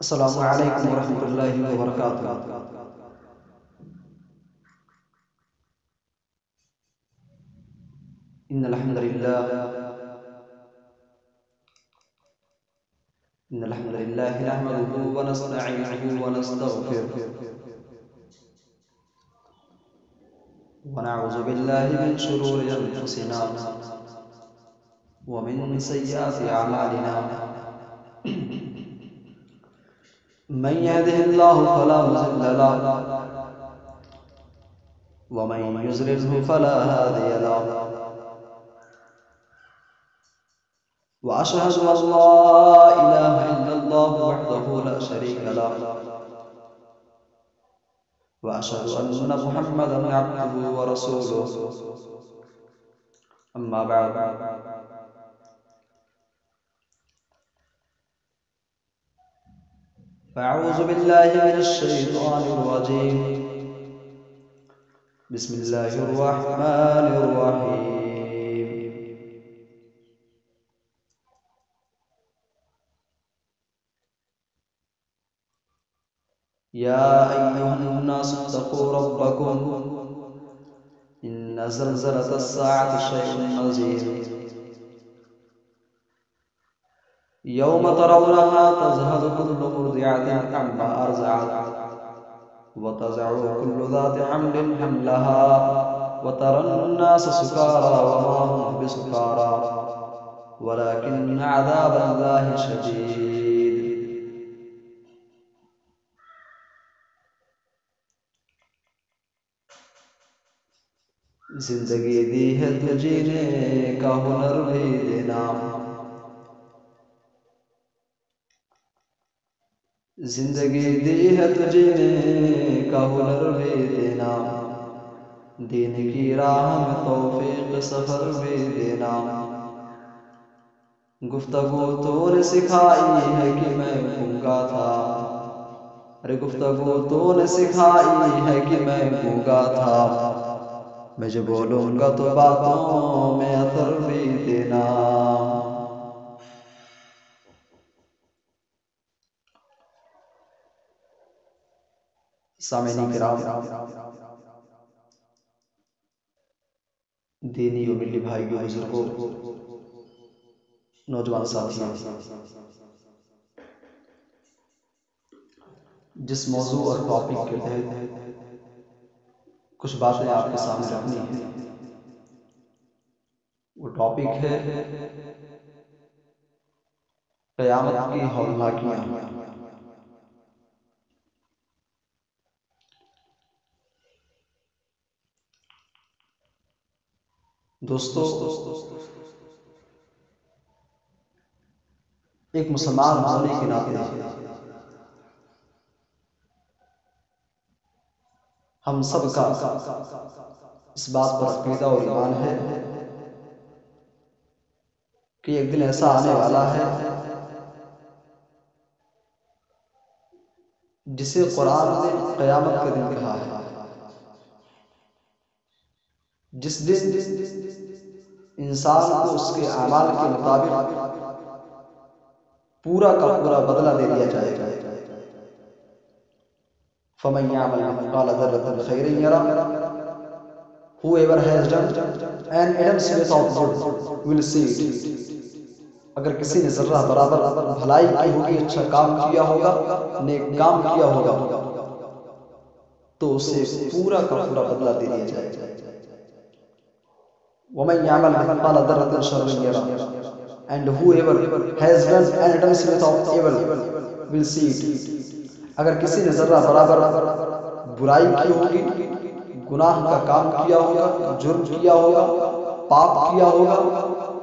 السلام علیکم ورحمۃ اللہ وبرکاتہ۔ ان الحمد للہ نحمده ونستعینه ونستغفره ونعوذ باللہ من شرور انفسنا ومن سیئات اعمالنا من يهده الله فلا مضل له ومن يضلل فلا هادي له وأشهد أن لا إله إلا الله وحده لا شريك له وأشهد أن محمدا عبده ورسوله أما بعد فأعوذ بالله من الشيطان الرجيم بسم الله الرحمن الرحيم يا أيها الناس اتقوا ربكم إن زلزلة الساعة شيء عظيم يوم ترونها تذهل كل مرضعة عما أرضعت وتضع كل ذات حمل حملها وترى الناس سكارى وما هم بسكارى ولكن عذاب الله شديد۔ زندگی دی ہے تو جینے کا ہنر بھی دینا، زندگی دی ہے تو جینے کا ہنر بھی دینا، دین کی راہ میں توفیق سفر بھی دینا۔ گفتگو تو نے سکھائی ہے کہ میں گونگا تھا، ارے گفتگو تو نے سکھائی ہے کہ میں گونگا تھا، میں جو بولوں گا تو باتوں میں اثر بھی دینا۔ سامعین کرام، دینی و ملی بھائیوں بزرگوں، نوجوان ساتھیوں، جس موضوع اور ٹاپک کے تحت کچھ باتیں آپ کے سامنے رکھنی ہیں، وہ ٹاپک ہے قیامت کی ہولناکیاں۔ دوستو، ایک مسلمان ہونے کے ناطے ہم سب کا اس بات پر عقیدہ اور ایمان ہے کہ ایک دن ایسا آنے والا ہے جسے قرآن نے قیامت کا دن کہا ہے، جس دن انسان کو اس کے اعمال کے مطابق پورا کا پورا بدلہ دے دیا جائے گا۔ فَمَن يَعْمَلْ مِثْقَالَ ذَرَّةٍ خَيْرًا يَرَهُ Whoever has done an atom's worth of good will see it۔ اگر کسی نے ذرہ برابر بھلائی کی ہوگی، اچھا کام کیا ہوگا، نیک کام کیا ہوگا، تو اسے پورا کا پورا بدلہ دے دیا جائے گا۔ وَمَن يَعْمَلْ مِثْقَالَ ذَرَّةٍ شَرًّا يَرَهُ And whoever has done an atom's worth of evil will see it۔ اگر کسی نے ذرہ برابر برائی کی ہوگی، گناہ کا کام کیا ہوگا، جرم کیا ہوگا، پاپ کیا ہوگا،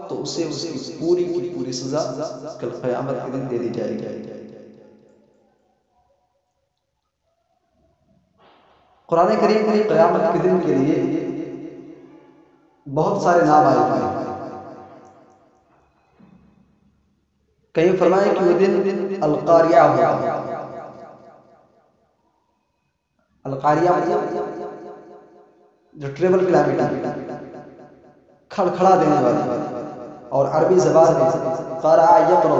تو اسے اس کی پوری کی پوری سزا کل قیامت کے دن دے دی جائے گی۔ قرآن کریم میں قیامت کے دن کے لیے بہت سارے نام آئے ہوئے ہیں۔ کہیں فرمائیں کہ وہ دن القاریہ ہوگا۔ القاریہ جو ٹریبل کلیمٹی، کھڑکھڑا دینے والی، اور عربی زبان میں قرع یقرع،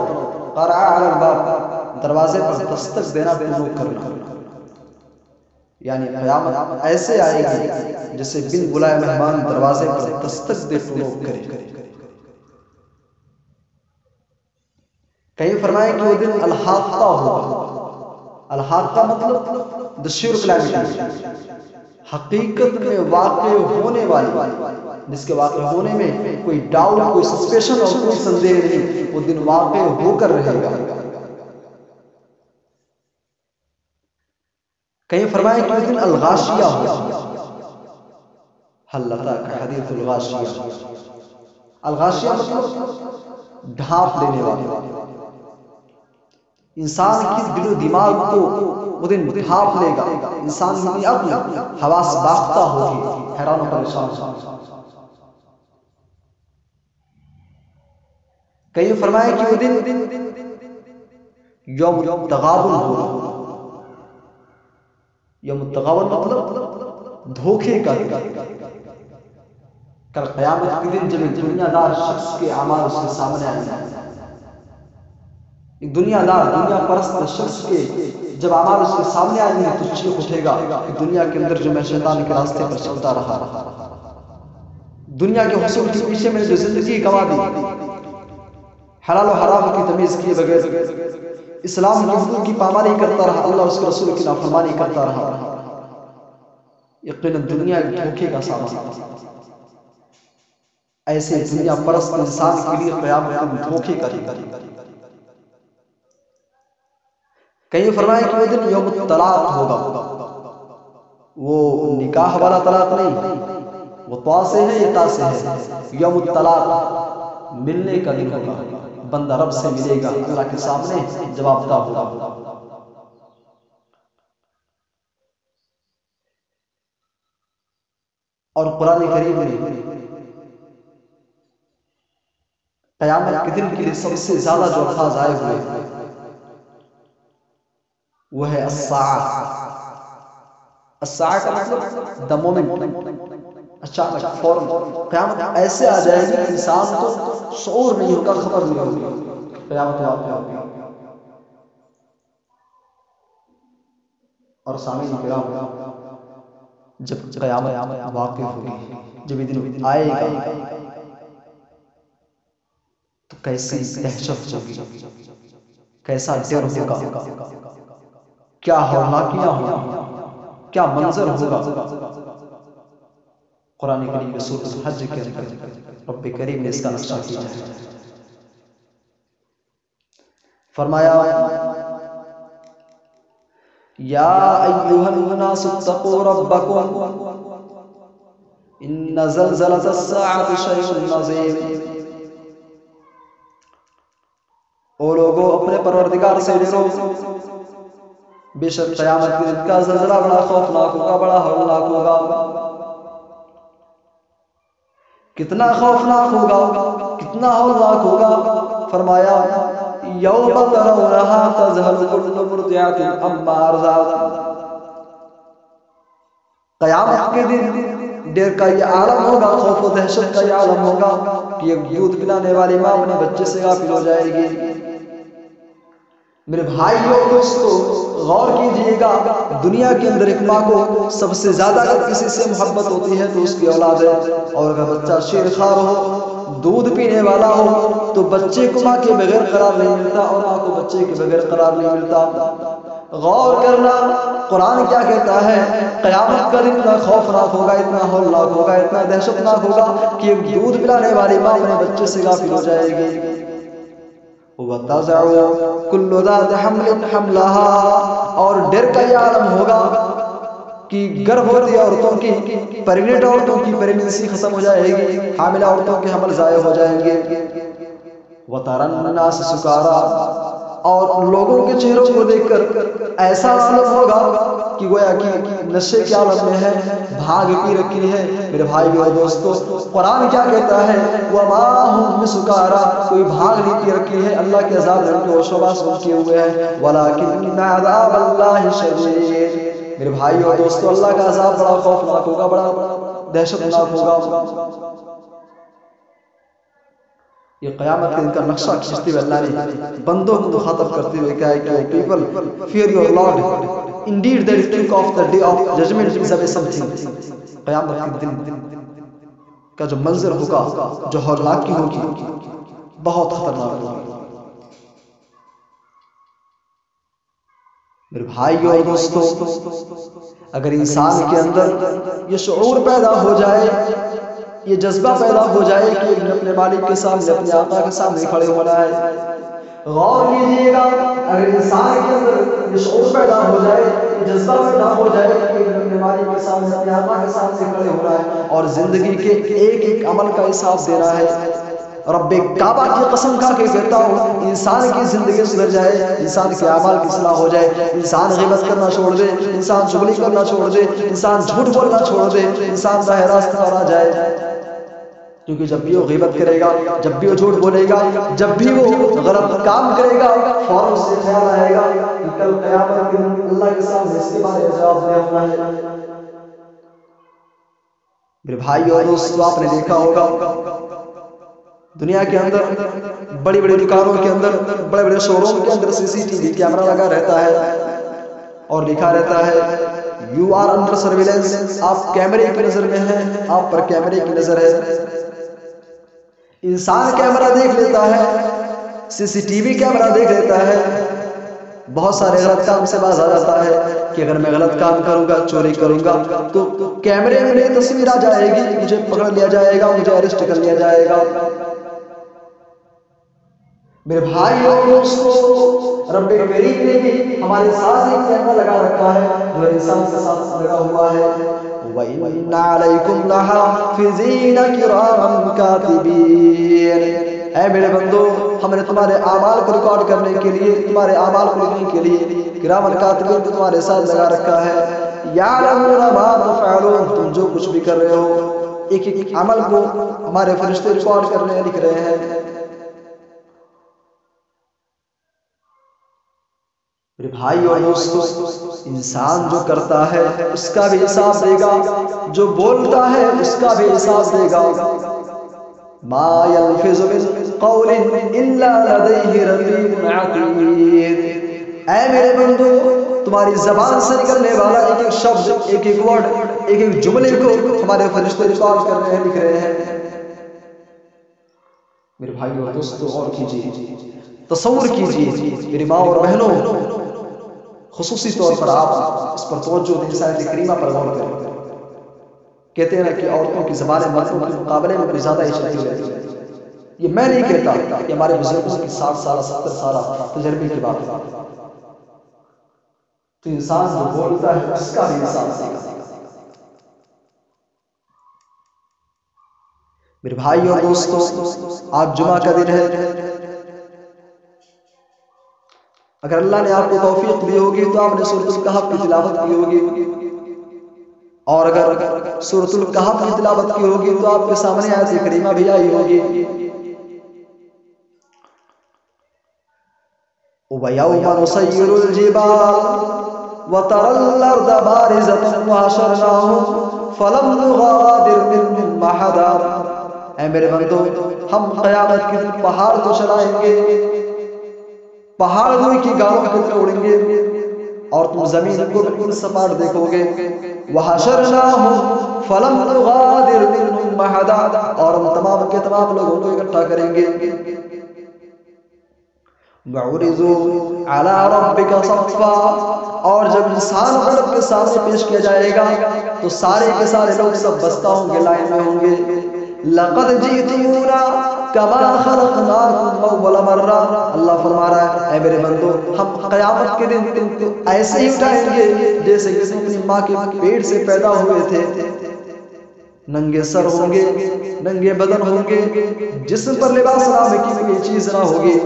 قرع علی الباب دروازے پر دستک دینا ٹنوک کرنا، یعنی قیامت ایسے آئے گی جیسے بن بلائے مہمان دروازے پر دستک دے ٹنوک کرے۔ کہیں فرمائے کہ وہ دن الحاقہ ہوگا۔ الحاقہ مطلب the sure calamity، حقیقت میں واقع ہونے والی، جس کے واقع ہونے میں کوئی ڈاؤٹ، کوئی سسپیشن اور کوئی سندیہ نہیں، وہ دن واقع ہو کر رہے گا۔ کہیں فرمائے کہ وہ دن الغاشیہ ہوگا۔ حل اتاک حدیث الغاشیہ۔ الغاشیہ مطلب ڈھانپ لینے والا، انسان کی دل و دماغ کو وہ دن ڈھانپ لے گا، انسان کی عقل حواس باختہ ہوگی، حیران و پریشان ہوگا۔ کہیں فرمائے کہ وہ دن یوم تغابن ہوگا۔ یوم تغابن مطلب دھوکے کا دن۔ کل قیامت کے دن جب دنیا دار شخص کے اعمال اس کے سامنے آئیں گے، ایک دنیا دار، دنیا پرست شخص کے جب اعمال اس کے سامنے آئیں گے تو چیخ اٹھے گا کہ دنیا کے اندر جو میں شیطان کے راستے پر چلتا رہا، دنیا کے حصول کے پیچھے میں جو زندگی گوا دی، حلال و حرام کی تمیز کیے بغیر اسلام کے حقوق کی پامالی کرتا رہا، اللہ اس کے رسول کی نافرمانی کرتا رہا، یقیناً دنیا ایک دھوکے کا سامان۔ ایسے دنیا پرست انسان کے لیے قیامت دھوکے کا دن۔ کہیں فرمائے کہ وہ دن یوم الطلاق ہوگا۔ وہ نکاح والا طلاق نہیں، وہ طا سے ہے یا تا سے ہے۔ یوم الطلاق ملنے کا دن ہوگا، بندہ رب سے ملے گا، اللہ کے سامنے جواب دہ ہوگا۔ اور قرآن کریم میں قیامت کے دن کے لیے سب سے زیادہ جو الفاظ آئے ہوئے وہ ہے الساعہ۔ الساعہ کا مطلب the moment، اچانک، فوراً۔ قیامت ایسے آ جائے گی کہ انسان کو شعور نہیں ہوگا، خبر نہیں ہوگی قیامت واقع ہوگی۔ اور سامعین کرام، جب قیامت واقع ہوگی، جب یہ دن آئے گا تو کیسی دہشت ہوگی، کیسا ڈر ہوگا، کیا ہولناکیاں ہوگی، کیا منظر ہوگا۔ قرآن کریم میں سورۃ الحج کے اندر رب کریم نے اس کا نقشہ کیا ہے۔ فرمایا یا ایھا الناس اتقوا ربکم ان زلزلۃ الساعۃ شیء عظیم۔ او لوگو اپنے پروردگار سے ڈرو، بے شک قیامت کے دن کا زلزلہ بڑا خوفناک ہوگا، بڑا ہولناک ہوگا۔ کتنا خوفناک ہوگا، کتنا ہولناک ہوگا؟ فرمایا یوم ترونھا تذہل کل مرضعۃ عما ارضعت۔ قیامت کے دن ڈر کا یہ عالم ہوگا، خوف و دہشت کا یہ عالم ہوگا کہ ایک دودھ پلانے والی ماں اپنے بچے سے غافل ہو جائے گی۔ میرے بھائیو دوستو غور کیجئے گا، دنیا کے اندر ایک ماں کو سب سے زیادہ اگر کسی سے محبت ہوتی ہے تو اس کی اولاد ہے، اور اگر بچہ شیر خوار ہو، دودھ پینے والا ہو، تو بچے کو ماں کے بغیر قرار نہیں ملتا، اور ماں کو بچے کے بغیر قرار نہیں ملتا۔ غور کرنا قرآن کیا کہتا ہے، قیامت کا دن اتنا خوفناک ہوگا، اتنا ہولناک ہوگا، اتنا دہشتناک ہوگا کہ ایک دودھ پلانے والی ماں اپنے بچے سے غافل ہو جائے گی۔ وَتَضَعُ كُلُّ ذَاتِ حَمْلٍ حَمْلَهَا، اور ڈر کا یہ عالم ہوگا کہ گربھوتی عورتوں کی، پریگننٹ عورتوں کی پریگننسی ختم ہو جائے گی، حاملہ عورتوں کے حمل ضائع ہو جائیں گے۔ وَتَرَى النَّاسَ سُكَارَىٰ، اور لوگوں کے چہروں کو دیکھ کر ایسا عالم ہوگا کہ گویا کہ نشے کے عالم میں ہے، بھانگ پی رکھی ہے۔ میرے بھائی اور دوستو قرآن کیا کہتا ہے، وَمَا هُمْ بِسُكَارَىٰ، کوئی بھانگ نہیں پی رکھی ہے، اللہ کے عذاب میں ان کے ہوش و حواس گم کیے ہوئے ہیں۔ وَلَٰكِنَّ عَذَابَ اللَّهِ شَدِيدٌ، میرے بھائی اور دوستو اللہ کا عذاب بڑا خوفناک ہوگا، بڑا دہشتناک ہوگا۔ یہ قیامت کے دن کا نقشہ کھینچتے ہوئے اللہ نے بندوں کو مخاطب کرتے ہوئے کہا ہے کہ people fear your Lord indeed that think of the day of judgment is a something. قیامت کے دن کا جو منظر ہوگا، جو ہولناکی ہوگی، بہت خطرناک ہوگی. میرے بھائیو اور دوستو، اگر انسان کے اندر یہ شعور پیدا ہو جائے، یہ جذبہ پیدا ہو جائے کہ انہیں اپنے مالک کے سامنے، اپنے آقا کے سامنے کھڑے ہونا ہے. غور کیجئے گا، اگر انسان کے اندر یہ شعور پیدا ہو جائے، یہ جذبہ پیدا ہو جائے کہ انہیں اپنے مالک کے سامنے، اپنے آقا کے سامنے کھڑے ہونا ہے اور زندگی کے ایک ایک عمل کا حساب دینا ہے. رب کعبہ کی قسم کھا کے کہتا ہوں، انسان کی زندگی سدھر جائے، انسان کے اعمال کی اصلاح ہو جائے، انسان غیبت کرنا چھوڑ دے، انسان چغلی کرنا چھوڑ دے، انسان جھوٹ بولنا چھوڑ دے، انسان راہ راست پر آ جائے. کیونکہ جب بھی وہ غیبت کرے گا، جب بھی وہ جھوٹ بولے گا، جب بھی وہ غلط کام کرے گا، فوراً سے خیال آئے گا کہ کل قیامت کے دن اللہ کے سامنے اس کے بارے میں جواب دینا ہے. میرے بھائی اور دوستو، آپ نے دیکھا ہوگا دنیا کے اندر بڑی بڑی دکانوں کے اندر، بڑے بڑے شو روم کے اندر CCTV کیمرہ لگا رہتا ہے اور لکھا رہتا ہے یو آر انڈر سرویلنس، آپ کیمرے کی نظر میں ہیں، آپ پر کیمرے کی نظر ہے. انسان کیمرہ دیکھ لیتا ہے، CCTV کیمرہ دیکھ لیتا ہے، بہت سارے غلط کام سے باز آ جاتا ہے کہ اگر میں غلط کام کروں گا، چوری کروں گا تو کیمرے میں میری تصویر آ جائے گی، مجھے پکڑ لیا جائے گا، مجھے اریسٹ کر لیا جائے گا. میرے بھائی اور دوستو، رب کریم نے بھی ہمارے ساتھ ایک کیمرہ لگا رکھا ہے جو انسان کے ساتھ لگا ہوا ہے. وَإِنَّ عَلَيْكُمْ لَحَافِظِينَ كِرَامًا كَاتِبِينَ. اے میرے بندو، ہم نے تمہارے اعمال کو ریکارڈ کرنے کے لیے، تمہارے اعمال کو لکھنے کے لیے کرامن کاتبین کو تمہارے ساتھ لگا رکھا ہے. یعلمون ما تفعلون، تم جو کچھ بھی کر رہے ہو، ایک ایک عمل کو ہمارے فرشتے ریکارڈ کر رہے ہیں، لکھ رہے ہیں. میرے بھائی اور دوستو، انسان جو کرتا ہے اس کا بھی حساب دے گا، جو بولتا ہے اس کا بھی حساب دے گا. ما يلفظ من قول الا لديه رقیب عتید. اے میرے بندو، تمہاری زبان سے نکلنے والا ایک ایک شبد، ایک ایک ورڈ، ایک ایک جملے کو ہمارے فرشتے ریکارڈ کر رہے ہیں، لکھ رہے ہیں. میرے بھائی اور دوستو، اور کیجیے، تصور کیجیے میری ماں اور بہنوں، خصوصی طور پر آپ اس پر توجہ دیں، اس آیت کریمہ پر غور کریں. کہتے ہیں کہ عورتوں کی زبانیں مردوں کے مقابلے میں کچھ زیادہ ہی چلتی رہتی ہیں. یہ میں نہیں کہتا، یہ ہمارے بزرگوں کی 60 سالہ 70 سالہ تجربے کی بات ہے. تو انسان جو بولتا ہے اس کا بھی حساب دے گا. میرے بھائی اور دوستو، آج جمعہ کا دن ہے. اگر اللہ نے آپ کو توفیق دی ہوگی تو آپ نے سورۃ الکہف کی تلاوت کی ہوگی، اور اگر سورۃ الکہف کی تلاوت کی ہوگی تو آپ کے سامنے آیت کریمہ بھی آئی ہوگی. وَيَوْمَ نُسَيِّرُ الْجِبَالَ وَتَرَى الْأَرْضَ بَارِزَةً وَحَشَرْنَاهُمْ فَلَمْ نُغَادِرْ مِنْهُمْ أَحَدًا. اے میرے بندو، ہم قیامت کے دن پہاڑ کو چلائیں گے، پہاڑ روئی کی گاڑوں کی طرح اڑیں گے اور تم زمین کو بالکل سپاٹ دیکھو گے. وَحَشَرْنَاهُمْ فَلَمْ نُغَادِرْ مِنْهُمْ أَحَدًا، اور ہم تمام کے تمام لوگوں کو اکٹھا کریں گے. وَعُرِضُوا عَلَى رَبِّكَ صَفًّا، اور جب انسان رب کے سامنے پیش کیا جائے گا تو سارے کے سارے لوگ سب بستہ ہوں گے، لائن میں ہوں گے. لَقَدْ جِئْتُمُونَا كَمَا خَلَقْنَاكُمْ أَوَّلَ مَرَّةٍ. اللہ فرما رہا ہے، اے میرے بندو، ہم قیامت کے دن تم کو ایسے ہی اٹھائیں گے جیسے کہ تم اپنی ماں کے پیٹ سے پیدا ہوئے تھے. ننگے سر ہوں گے، ننگے بدن ہوں گے، جسم پر لباس نام کی کوئی چیز نہ ہوگی.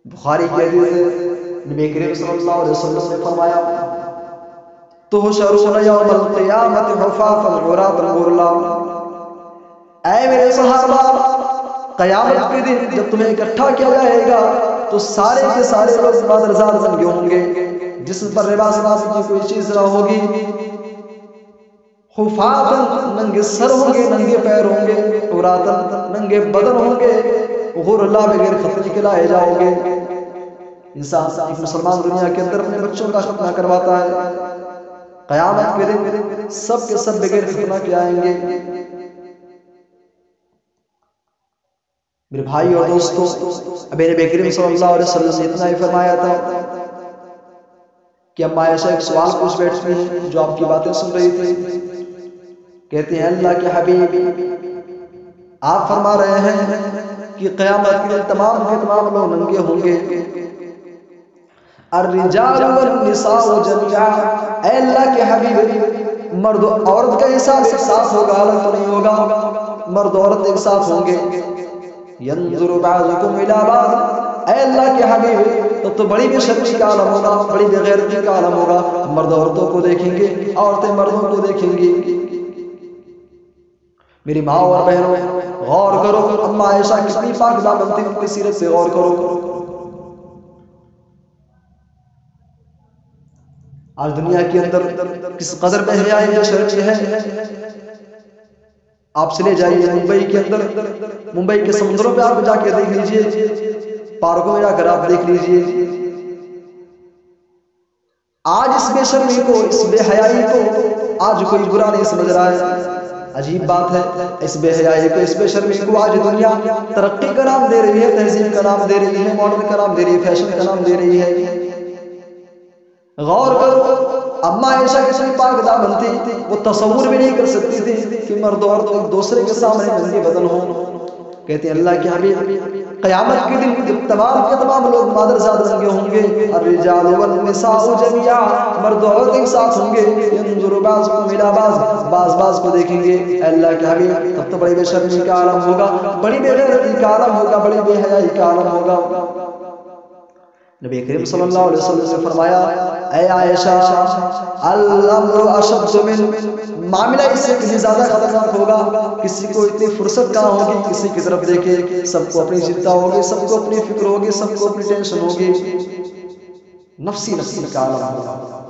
بخاری کی حدیث ہے، نبی کریم صلی اللہ علیہ وسلم نے فرمایا تحشرون یوم القیامت حفاظا عراتا غرلا. اے میرے صحابہ، قیامت کے دن جب تمہیں اکٹھا کیا جائے گا تو سارے کے سارے لوگ مادرزار ننگے ہوں گے، جسم پر لباس نام کی کوئی چیز نہ ہوگی. خفاتن ننگے سر ہوں گے، ننگے پیر ہوں گے، عوراتن ننگے بدن ہوں گے، غرلا بغیر ختنے کے لائے جاؤ گے۔ انسان ایک مسلمان دنیا کے اندر اپنے بچوں کا ختنہ کرواتا ہے، قیامت کے دن سب کے سب بغیر ختنہ کے آئیں گے۔ میرے بھائی اور دوستو، ابھی نبی کریم صلی اللہ علیہ وسلم نے اتنا ہی فرمایا تھا کہ اما عائشہ ایک سوال پوچھ بیٹھتی ہیں جو آپ کی باتیں سن رہی تھی، کہتے ہیں اللہ کے حبیب آپ فرما رہے ہیں کہ قیامت کے دن تمام کے تمام لوگ ننگے ہوں گے، الرجال والنساء جميعا، اے اللہ کے حبیب مرد و عورت کا حساب ایک ساتھ ہوگا، الگ تو نہیں ہوگا، مرد و عورت ایک ساتھ ہوں گے۔ ينظر بعضكم الى بعض، اے اللہ کے حبیب تو بڑی بے شرمی کا عالم ہوگا، بڑی بے غیرتی کا عالم ہوگا، مرد عورتوں کو دیکھیں گے، عورتیں مردوں کو دیکھیں گی۔ میری ماں اور بہنوں غور کرو، اما عائشہ کتنی پاک دامن تھی، ان کی سیرت سے غور کرو۔ آج دنیا کے اندر کس قدر بے حیائی بے شرمی ہے۔ آپ چلے جائیے ممبئی کے اندر، ممبئی کے سمندروں پہ آپ جا کے دیکھ لیجئے، پارکوں میں جا کر آپ دیکھ لیجئے، آج اس بے شرمی کو، اس بے حیائی کو آج کوئی برا نہیں سمجھ رہا ہے۔ عجیب بات ہے، اس بے حیائی کو، اس بے شرمی کو آج دنیا ترقی کا نام دے رہی ہے، تہذیب کا نام دے رہی ہے، ماڈرن کا نام دے رہی ہے، فیشن کا نام دے رہی ہے۔ غور کرو، اما عائشہ کتنی پاک دامن تھی، وہ تصور بھی نہیں کر سکتی تھی کہ مرد اور عورت ایک دوسرے کے سامنے ننگے بدن ہوں۔ کہتے ہیں اللہ کے حبیب قیامت کے دن جب تمام کے تمام لوگ مادرزاد ننگے ہوں گے، الرجال والنساء جميعا، مرد و عورت ایک ساتھ ہوں گے، ينظر بعضكم الى بعض، بعض بعض کو دیکھیں گے۔ اے اللہ کے حبیب تب تو بڑی بے شرمی کا عالم ہوگا، بڑی بے غیرتی کا عالم ہوگا، بڑی بے حیائی کا عالم ہوگا۔ نبی کریم صلی اللہ علیہ وسلم نے فرمایا، اے عائشہ الامر اشد من، معاملہ اس سے کہیں زیادہ خطرناک ہوگا، کسی کو اتنی فرصت کہاں ہوگی کسی کی طرف دیکھے، سب کو اپنی چنتا ہوگی، سب کو اپنی فکر ہوگی، سب کو اپنی ٹینشن ہوگی، نفسی نفسی کا عالم ہوگا۔